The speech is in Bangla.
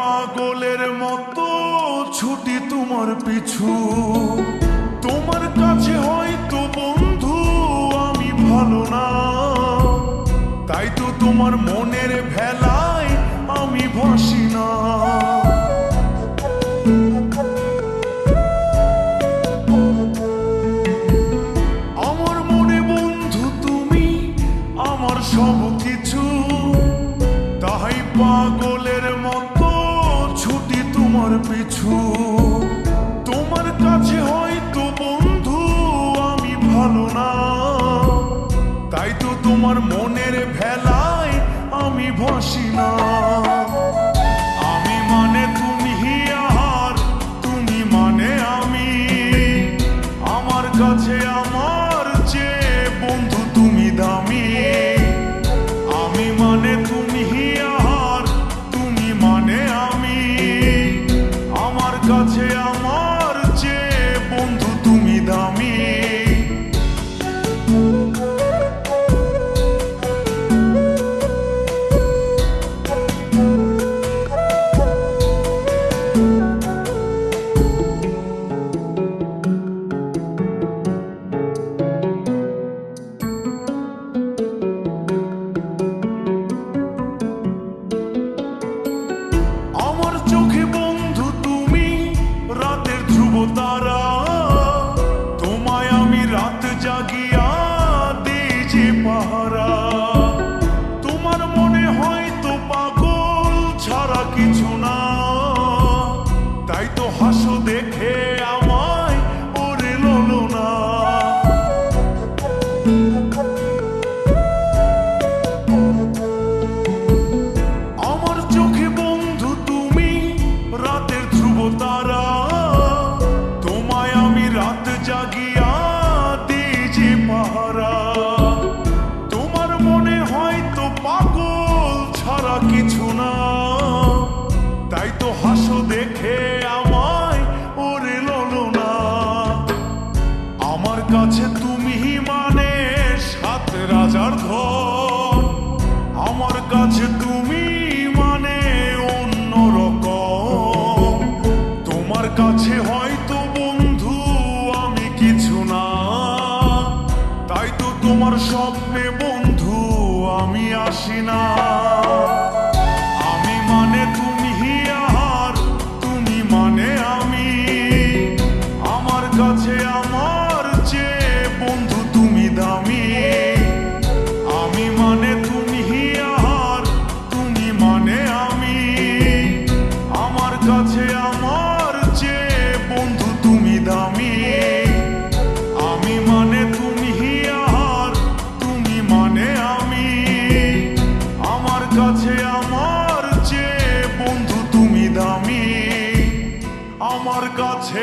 পাগলের মতো ছুটি তোমার পিছু। তোমার কাছে হয়তো বন্ধু আমি ভালো না, তাই তো তোমার মনের ভেলায় আমি ভাসি না। আমার মনে বন্ধু তুমি আমার সব কিছু, তাই পাগলের মতো ছুটি তোমার পিছু। তোমার কাছে হয়তো বন্ধু আমি ভালো না, তাই তো তোমার মনের ভেলায় আমি ভাসি না। আমি মানে তুমি আর তুমি মানে আমি, আমার কাছে আমার চেয়ে বন্ধু তুমি দামি। আমি মানে তুমি আর তুমি মানে আমি, আমার কাছে আমার চেয়ে বন্ধু তুমি দামি। আমার চোখে বন্ধু তুমি রাতের ধ্রুব তারা, তোমায় আমি রাত জাগিয়া দিই যে পাহারা। তোমার মনে হয়তো পাগল ছাড়া কিছু না, তাই তো হাসো দেখে আমায় ওরে লোলো না। আমার চোখে বন্ধু তুমি রাতের ধ্রুব তারা, তোমায় আমি রাত জাগিয়া দিই যে পাহারা। তোমার মনে হয়তো পাগল ছাড়া কিছু না, তাই তো হাসো দেখে আমায় ওরে লোলো না। আমার কাছে তুমি মানে সাত রাজার ধন, আমার কাছে তুমি মানে অন্যরকম। তোমার কাছে হয়তো বন্ধু আমি কিছু না, তাই তো তোমার স্বপ্নে বন্ধু আমি আসি না। আমি মানে তুমি আর তুমি মানে আমি, আমার কাছে আমার চেয়ে বন্ধু তুমি দামি। আমি মানে তুমি আর তুমি মানে আমি, আমার কাছে আমার চেয়ে বন্ধু তুমি দামি। আমি মানে তুমি আর তুমি মানে আমি, আমার কাছে আমার চেয়ে বন্ধু তুমি দামি। আমার কাছে